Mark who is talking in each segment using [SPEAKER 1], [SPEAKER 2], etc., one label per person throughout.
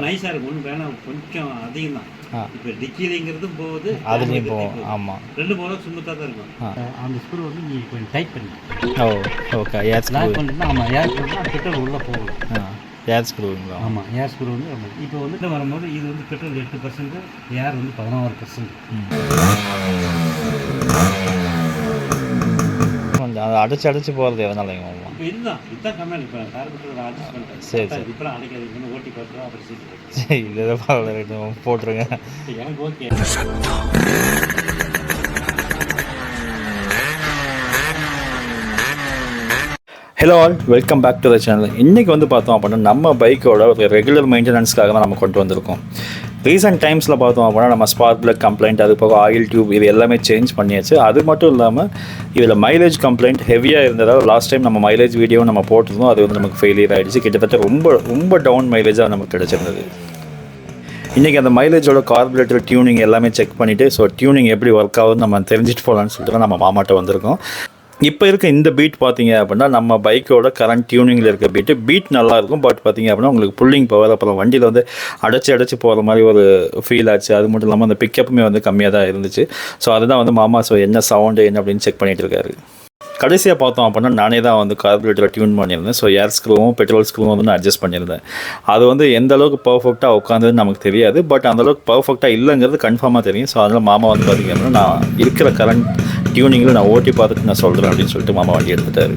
[SPEAKER 1] நைஸாக இருக்கும். ஒன்றும் வேணாம், கொஞ்சம் அதிகம் தான். இப்போ டிக்கிலிங்கிறதும் போகுது,
[SPEAKER 2] அதுலேயும் போகும். ஆமாம்,
[SPEAKER 1] ரெண்டு போதும் சுமத்தாக தான் இருக்கும். அந்த ஸ்க்ரூ வந்து நீ கொஞ்சம் டைட் பண்ணி
[SPEAKER 2] ஓகே ஏர் ஸ்க்ரூ
[SPEAKER 1] பண்ணிட்டு, ஆமாம் ஏர் ஸ்க்ரூ பெட்ரோல் உள்ளே போகலாம்.
[SPEAKER 2] ஏர் ஸ்க்ரூங்களா?
[SPEAKER 1] ஆமாம் ஏர் ஸ்க்ரூ வந்து இப்போ வந்து வரும்போது இது வந்து பெட்ரோல் 8%, ஏர் வந்து 16%.
[SPEAKER 2] கொஞ்சம் அதை அடைச்சி போகிறது எதனாலங்க?
[SPEAKER 1] இப்போ இதுதான் கம்மியாக இப்போ கார்பெட்டர் அட்ஜஸ்ட் பண்ணிட்டேன். சரி இப்போலாம் அடைக்காதீங்கன்னு ஓட்டி பார்த்துருவோம். அப்புறம்
[SPEAKER 2] சரி இதை போட்டுருங்க,
[SPEAKER 1] எனக்கு okay.
[SPEAKER 2] Hello all, welcome back to the channel. இன்றைக்கி வந்து பார்த்தோம் அப்படின்னா நம்ம பைக்கோட ஒரு ரெகுலர் மெயின்டெனன்ஸ்க்காக தான் நம்ம கொண்டு வந்திருக்கோம். ரீசெண்ட் டைம்ஸில் பார்த்தோம் அப்படின்னா நம்ம ஸ்பார்க் பிளக் கம்ப்ளைண்ட், அது போக ஆயில் டியூப், இது எல்லாமே சேஞ்ச் பண்ணியாச்சு. அது மட்டும் இல்லாமல் இதில் மைலேஜ் கம்ப்ளைண்ட் ஹெவியாக இருந்ததால் லாஸ்ட் டைம் நம்ம மைலேஜ் வீடியோ நம்ம போட்டிருந்தோம். அது வந்து நமக்கு ஃபெயிலியர் ஆகிடுச்சு. கிட்டத்தட்ட ரொம்ப டவுன் மைலேஜாக நமக்கு கிடச்சிருந்தது. இன்றைக்கி அந்த மைலேஜோட கார்பரேட்டர் டியூனிங் எல்லாமே செக் பண்ணிவிட்டு, ஸோ டியூனிங் எப்படி ஒர்க் ஆகுதுன்னு நம்ம தெரிஞ்சுட்டு போகலான்னு சொல்லிட்டு தான் நம்ம மாமாட்ட வந்திருக்கோம். இப்போ இருக்க இந்த பீட் பார்த்தீங்க அப்படின்னா நம்ம பைக்கோட கரண்ட் டியூனிங்கில் இருக்க பீட் நல்லாயிருக்கும். பட் பார்த்தீங்க அப்படின்னா உங்களுக்கு புல்லிங் பவர், அப்புறம் வண்டியில் வந்து அடைச்சி போகிற மாதிரி ஒரு ஃபீல் ஆச்சு. அது மட்டும் இல்லாமல் அந்த பிக்கப்புமே வந்து கம்மியாக தான் இருந்துச்சு. ஸோ அதுதான் வந்து மாமா என்ன சவுண்டு என்ன அப்படின்னு செக் பண்ணிகிட்டு இருக்காரு. கடைசியாக பார்த்தோம் அப்படின்னா நானே தான் வந்து கார்பரேட்டரை டியூன் பண்ணியிருந்தேன். ஸோ ஏர் ஸ்க்ரூவும் பெட்ரோல் ஸ்க்ரூவும் வந்து நான் அட்ஜஸ்ட் பண்ணியிருந்தேன். அது வந்து எந்த அளவுக்கு பர்ஃபெக்டாக உட்காந்துன்னு நமக்கு தெரியாது. பட் அந்தளவுக்கு பர்ஃபெக்டாக இல்லைங்கிறது கன்ஃபார்மாக தெரியும். ஸோ அதனால் மாமா வந்து பார்த்திங்க அப்படின்னா நான் இருக்கிற கரண்ட் டியூனிங்கில் நான் ஓட்டி பார்த்துட்டு நான் சொல்கிறேன் அப்படின்னு சொல்லிட்டு மாமா வண்டி எடுத்துட்டாரு.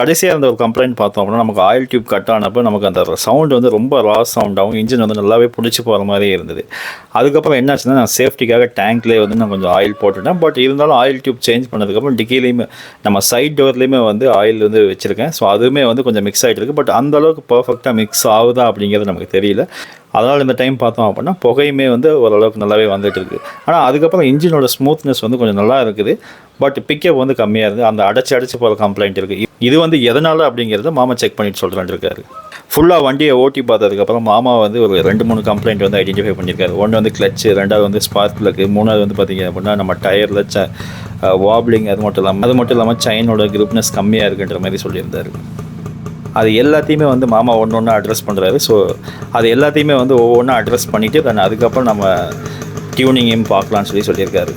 [SPEAKER 2] கடைசியாக இருந்த ஒரு கம்ப்ளைண்ட் பார்த்தோம் அப்படின்னா நமக்கு ஆயில் டியூப் கட் ஆனப்போ நமக்கு அந்த சவுண்டு வந்து ரொம்ப ராஸ் சவுண்டாகவும் இன்ஜின் வந்து நல்லாவே பிடிச்சி போகிற மாதிரியே இருந்தது. அதுக்கப்புறம் என்னாச்சுன்னா நான் சேஃப்டிக்காக டேங்க்லேயே வந்து நான் கொஞ்சம் ஆயில் போட்டுட்டேன். பட் இருந்தாலும் ஆயில் டியூப் சேஞ்ச் பண்ணதுக்கப்புறம் டிக்கிலையுமே நம்ம சைட் டோர்லேயுமே வந்து ஆயில் வந்து வச்சுருக்கேன். ஸோ அதுவுமே வந்து கொஞ்சம் மிக்ஸ் ஆகிட்டு இருக்குது. பட் அந்தளவுக்கு பர்ஃபெக்டாக மிக்ஸ் ஆகுதா அப்படிங்கிறது நமக்கு தெரியல. அதனால் இந்த டைம் பார்த்தோம் அப்படின்னா புகையுமே வந்து ஓரளவுக்கு நல்லாவே வந்துட்டு இருக்குது. ஆனால் அதுக்கப்புறம் இன்ஜினோட ஸ்மூத்னஸ் வந்து கொஞ்சம் நல்லா இருக்குது. பட் பிக்கப் வந்து கம்மியாக இருக்குது. அந்த அடைச்சி போகிற கம்ப்ளைண்ட் இருக்குது. இது வந்து எதனால் அப்படிங்கிறத மாமா செக் பண்ணிட்டு சொல்கிறான்னு இருக்காரு. ஃபுல்லாக வண்டியை ஓட்டி பார்த்ததுக்கப்புறம் மாமா வந்து ஒரு 2-3 கம்ப்ளைண்ட் வந்து ஐடென்டிஃபை பண்ணியிருக்காரு. ஒன்று வந்து கிளச்சு, ரெண்டாவது வந்து ஸ்பார்க் பிளக்கு, மூணாவது வந்து பார்த்திங்க அப்படின்னா நம்ம டயரில் வாப்ளிங், அது மட்டும் இல்லாமல் செயினோட கிரிப்னஸ் கம்மியாக இருக்குன்ற மாதிரி சொல்லியிருந்தார். அது எல்லாத்தையுமே வந்து மாமா ஒன்று அட்ரஸ் பண்ணுறாரு. ஸோ அது எல்லாத்தையுமே வந்து ஒவ்வொன்றா அட்ரஸ் பண்ணிவிட்டு அதுக்கப்புறம் நம்ம டியூனிங்கையும் பார்க்கலான்னு சொல்லியிருக்காரு.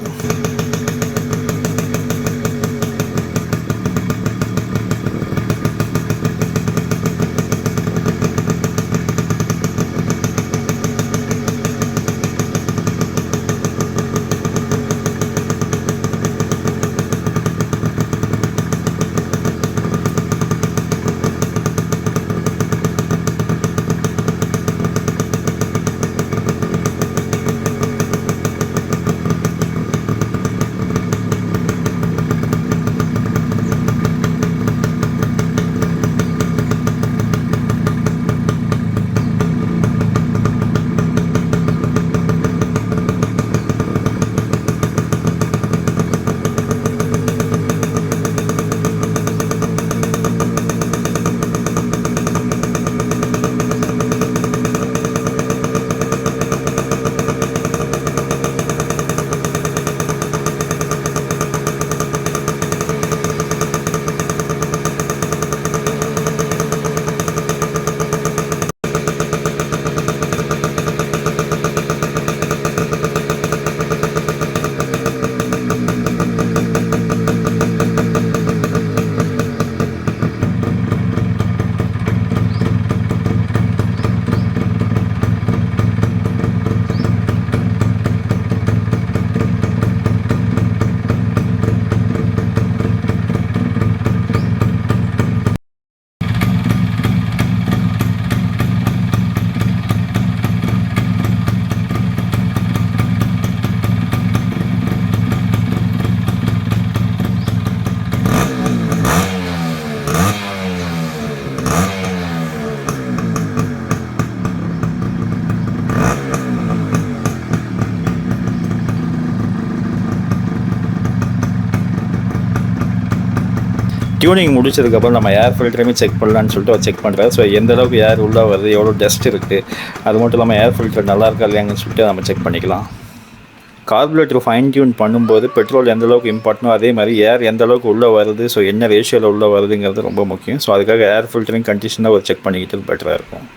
[SPEAKER 2] டியூனிங் முடிச்சதுக்கப்புறம் நம்ம ஏர் ஃபில்டரையுமே செக் பண்ணலான்னு சொல்லிட்டு அவர் செக் பண்ணுறாரு. ஸோ எந்த அளவுக்கு ஏர் உள்ளே வருது, எவ்வளோ டஸ்ட் இருக்குது, அது மட்டும் இல்லாமல் ஏர் ஃபில்டர் நல்லா இருக்கா இல்லையாங்கன்னு சொல்லிட்டு நம்ம செக் பண்ணிக்கலாம். கார்பரேட்டர் ஃபைன் டியூன் பண்ணும்போது பெட்ரோல் எந்த அளவுக்கு இம்பார்ட்டனோ அதே மாதிரி ஏர் எந்த அளவுக்கு உள்ளே வருது, ஸோ என்ன ரேஷியோவில் உள்ளே வருதுங்கிறது ரொம்ப முக்கியம். ஸோ அதுக்காக ஏர் ஃபில்டரிங் கண்டிஷனாக ஒரு செக் பண்ணிக்கிட்டு பெட்டராக இருக்கும்.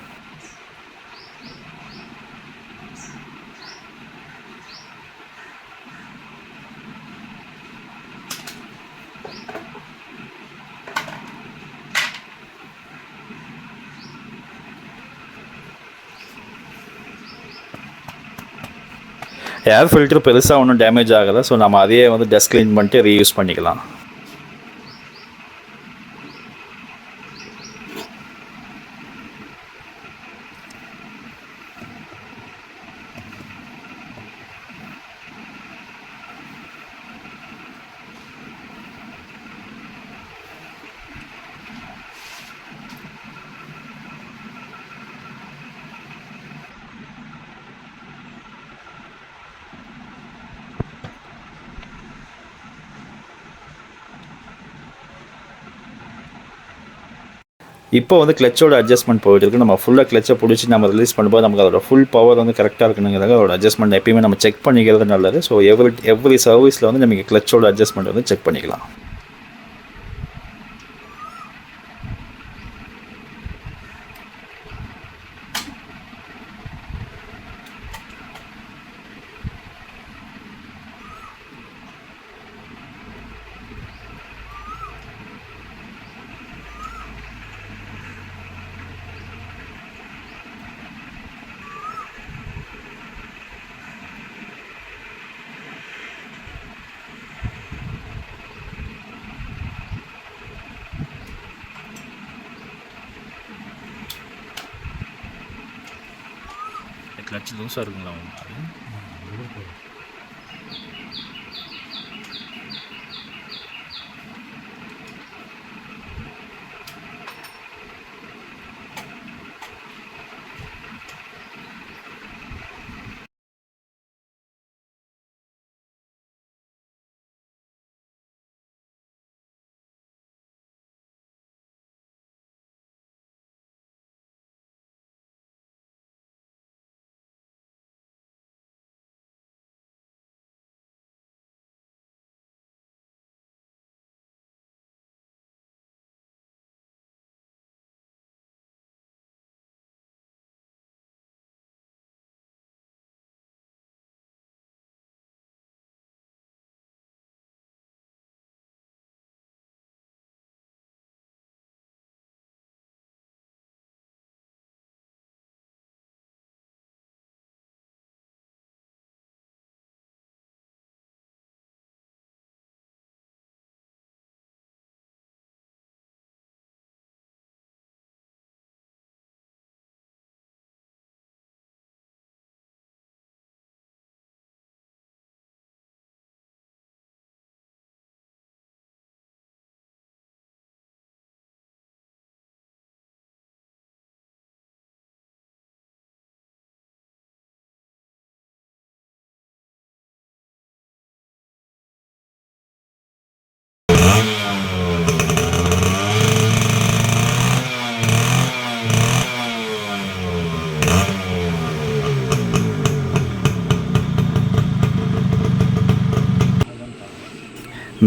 [SPEAKER 2] ஏர் ஃபில்டர் பெருசாக ஒன்றும் டேமேஜ் ஆகலை. ஸோ நம்ம அதையே வந்து டஸ்ட் க்ளீன் பண்ணிட்டு ரீயூஸ் பண்ணிக்கலாம். இப்போ வந்து கிளச்சோட அட்ஜஸ்ட்மெண்ட் போயிட்டு இருக்குது. நம்ம ஃபுல்லாக கிளச்சை பிடிச்சி நம்ம ரிலீஸ் பண்ணும்போது நமக்கு அதோட ஃபுல் பவர் வந்து கரெக்டாக இருக்கணுங்கிறத அதோட அட்ஜஸ்ட்மெண்ட் எப்பயுமே நம்ம செக் பண்ணிக்கிறது நல்லது. ஸோ எவ்ரி சர்வீஸில் வந்து நமக்கு கிளச்சோட அட்ஜஸ்ட்மெண்ட் வந்து செக் பண்ணிக்கலாம். கிளச் லூஸாக இருக்குங்களா உங்களுக்கு?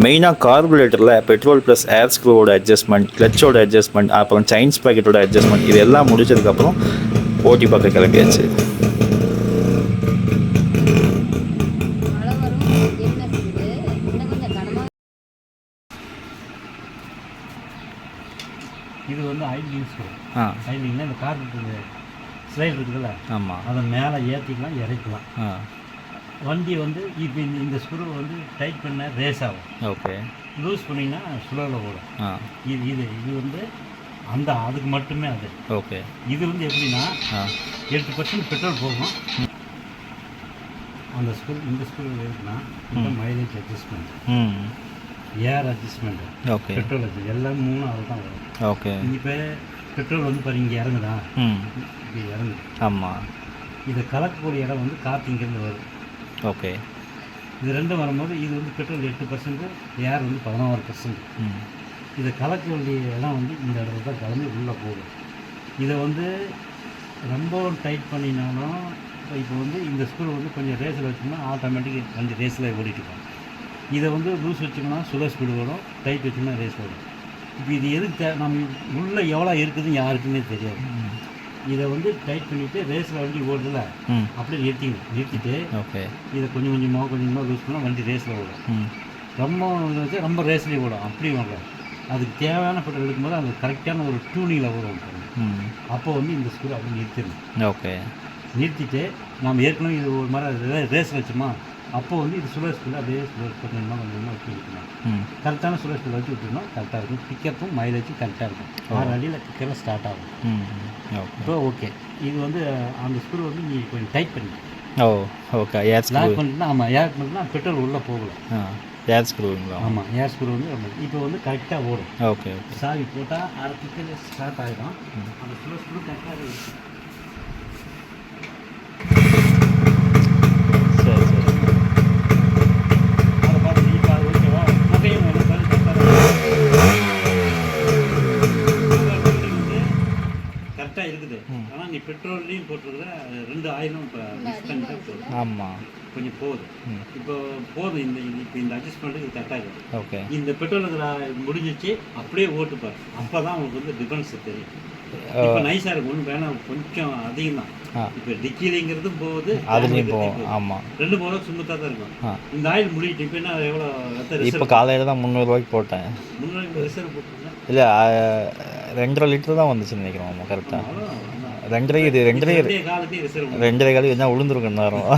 [SPEAKER 2] மெயினாக கார்பரேட்டரில் பெட்ரோல் ப்ளஸ் ஏர் ஸ்க்ரூவோட அட்ஜஸ்ட்மெண்ட், கிளச்சோட அட்ஜஸ்ட்மெண்ட், அப்புறம் செயின் ஸ்பாக்கெட்டோட அட்ஜஸ்ட்மெண்ட், இது எல்லாம் முடிச்சதுக்கப்புறம் ஓட்டி பார்க்க கிளம்பியாச்சு.
[SPEAKER 1] இது வந்து ஆயில் யூஸ் பண்ணும். ஆயிலிங்னா இந்த கார்பரேட்டர் ஸ்லைட் இருக்குதுல்ல, ஆமாம், அதை மேலே ஏற்றிக்கலாம் இறக்கலாம். வண்டி வந்து இப்போ இந்த ஸ்க்ரூ வந்து டைட் பண்ண ரேஸ் ஆகும். ஓகே. லூஸ் பண்ணிங்கன்னா ஸ்லோவில் ஓடும். இது வந்து அந்த அதுக்கு மட்டுமே அது. ஓகே. இது வந்து எப்படின்னா 8% பெட்ரோல் போகும். அந்த ஸ்க்ரூ இந்த ஸ்க்ரூ இருக்குன்னா இந்த மைலேஜ் அட்ஜஸ்ட்மெண்ட், ஏர் அட்ஜஸ்ட்மெண்ட், ஓகே, பெட்ரோல் அட்ஜஸ்ட் எல்லாம் 3 அது தான் வரும். ஓகே. இப்போ பெட்ரோல் வந்து பாருங்க இங்கே இறங்குதா, இப்படி இறங்குது. ஆமாம். இதை கலக்கக்கூடிய இடம் வந்து காற்று இங்கேருந்து வருது. ஓகே. இது ரெண்டும் வரும்போது இது வந்து பெட்ரோல் 8%, ஏர் வந்து 16%. இதை கலக்க வேண்டிய இடம் வந்து இந்த இடத்துல தான் கலந்து உள்ளே போகும். இதை வந்து ரொம்ப டைட் பண்ணினாலும் இப்போ வந்து இந்த ஸ்க்ரூ வந்து கொஞ்சம் ரேஸில் வச்சோம்னா ஆட்டோமேட்டிக் வண்டி ரேஸில் ஓடிட்டு இருக்கும். இதை வந்து லூஸ் வச்சோம்னா ஸ்லோ ஸ்பீடு வரும், டைட் வச்சோம்னா ரேஸ் வரும். இப்போ இது எதுக்கு நம்ம உள்ளே எவ்வளோ இருக்குதுன்னு யாருக்குமே தெரியாது. இதை வந்து டைட் பண்ணிவிட்டு ரேஸில் வண்டி ஓடுதில்ல அப்படியே நிறுத்திட்டு
[SPEAKER 2] ஓகே
[SPEAKER 1] இதை கொஞ்சம் கொஞ்சமாக லூஸ் பண்ணால் வண்டி ரேஸில் ஓடும். ரொம்ப ரேஸ்லேயே ஓடும். அப்படி வாங்க அதுக்கு தேவையான பெட்ரோல் எடுக்கும்போது அது கரெக்டான ஒரு டியூனிங்கில் ஓடும். அப்போ வந்து இந்த ஸ்க்ரூ அப்படி நிறுத்திடணும்.
[SPEAKER 2] ஓகே
[SPEAKER 1] நிறுத்திட்டு நம்ம ஏற்கனவே இது ஒரு மாதிரி ரேஸ் வச்சோமா அப்போ வந்து இது சுழல் ஸ்பீடு அப்படியே சுழல் கொஞ்சமாக வச்சு விட்டுக்கணும். கரெக்டான சுழல் ஸ்பீடு வச்சு விட்டுருந்தோம் கரெக்டாக இருக்கும். பிக்கப்பும் மைலேஜும் கரெக்டாக இருக்கும். 6 அடியில் பிக்கெல்லாம் ஸ்டார்ட் ஆகும். இப்போ ஓகே இது வந்து அந்த ஸ்க்ரூ வந்து நீ கொஞ்சம் டைட் பண்ணி
[SPEAKER 2] ஓகே
[SPEAKER 1] லாக் பண்ணிட்டுனா ஆமாம் ஏர் பண்ணிட்டுனா பெட்ரோல் உள்ளே போகல.
[SPEAKER 2] ஏர் ஸ்க்ரூங்களா?
[SPEAKER 1] ஆமாம் ஏர் ஸ்க்ரூ வந்து இப்போ வந்து கரெக்டாக ஓடும்.
[SPEAKER 2] ஓகே ஓகே
[SPEAKER 1] சாவி போட்டால் அரை பிக்கல் ஸ்டார்ட் ஆகிடும். அந்த சுழல் ஸ்க்ரூ கரெக்டாக இருக்கும்.
[SPEAKER 2] சரி சரி
[SPEAKER 1] அதை பார்த்து இப்போ அது ஓகேவா புகையும் வந்து கரெக்டாக இருக்குது. ஆனால் நீ பெட்ரோல்லையும் போட்டிருக்கிற 2 ஆயிலும் இப்போ மிக்ஸ் பண்ணிட்டு போதும்.
[SPEAKER 2] ஆமாம்
[SPEAKER 1] கொஞ்சம் போகுது. இப்போ போதும். இப்போ இந்த அட்ஜஸ்ட்மெண்ட்டுக்கு இது கரெக்டாக இருக்குது.
[SPEAKER 2] ஓகே
[SPEAKER 1] இந்த பெட்ரோல் முடிஞ்சிச்சு அப்படியே ஓட்டுப்பார். அப்போ தான் உங்களுக்கு வந்து டிஃபரன்ஸ் தெரியும். இப்போ நைஸாக இருக்கும். ஒன்றும் வேணாம், கொஞ்சம் அதிகம் தான். இப்போ டிக்கிலிங்கிறதும் போகுது,
[SPEAKER 2] அதுலேயும் போகும். ஆமாம்
[SPEAKER 1] 2 போதும் சுமத்தாக தான் இருக்கும். இந்த ஆயில் முடிட்டு இப்போ என்ன எவ்வளோ
[SPEAKER 2] இப்போ காலையில் தான் 300 ரூபாய்க்கு போட்டேன்.
[SPEAKER 1] 300 ரிசர்வ் போட்டுருங்க.
[SPEAKER 2] இல்லை 2.5 லிட்டர் தான் வந்துச்சுன்னு நினைக்கிறோம். ஆமாம் கரெக்டாக 2.5 காலி என்ன விழுந்துருக்கும் நேரம்.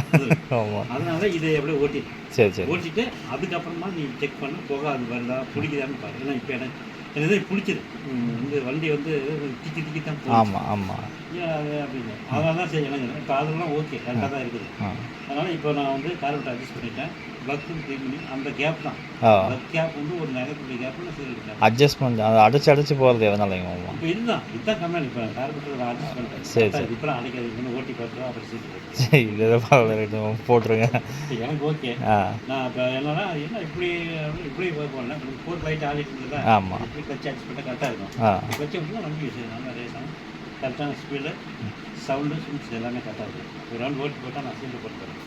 [SPEAKER 2] ஆமாம்
[SPEAKER 1] அதனால இதை எப்படியே ஓட்டி
[SPEAKER 2] சரி
[SPEAKER 1] ஓட்டிட்டு அதுக்கப்புறமா நீ செக் பண்ண போக அது வருதா பிடிக்குதான்னு பாரு. ஏன்னா இப்போ எனக்கு பிடிச்சிது. வந்து வண்டி வந்து திக்கி தான்
[SPEAKER 2] ஆமாம்
[SPEAKER 1] அப்படின்னு அதனால தான் சரி எனக்கு இப்போ அதெல்லாம் ஓகே கரெக்டாக தான் இருக்குது. அதனால் இப்போ நான் வந்து கார்பெட் அட்ஜஸ்ட் பண்ணிட்டேன். பக்கும் க்ளீன் பண்ணி அந்த கேப் தான் பக் கேப் வந்து ஒரு நகரத்துடைய கேப்னு சொல்லியிருக்கேன்.
[SPEAKER 2] அட்ஜஸ்ட்மெண்ட் அது அடைச்சி போகிறது எதனாலைங்க?
[SPEAKER 1] இப்போ இதுதான் கம்மியாக இப்போ கார்பெட் அட்ஜஸ்ட் பண்ணிட்டேன். சரி இப்போலாம் அடைக்காது ஓட்டி பார்த்துருவோம் அப்புறம்
[SPEAKER 2] சரி இதை போட்டுருங்க.
[SPEAKER 1] எனக்கு ஓகே. நான் இப்போ என்னன்னா என்ன இப்படி போகல போட் லைட் ஆடிட்டு இருந்ததா.
[SPEAKER 2] ஆமாம்
[SPEAKER 1] இப்படி கட்சி அட்ஜஸ்ட் பண்ணால் கரெக்டாக இருக்கும். வச்சு விட்டுனா வண்டி யூஸ் நல்லா ரேஸ் ஆகும். கரெக்டான ஸ்பீடு சவுண்டு ஸ்விட்ச் எல்லாமே கரெக்டாக இருக்கும். ஒரு ரவுண்ட் ஓட்டி போட்டால் நான் சீட்டு போட்டு தரேன்.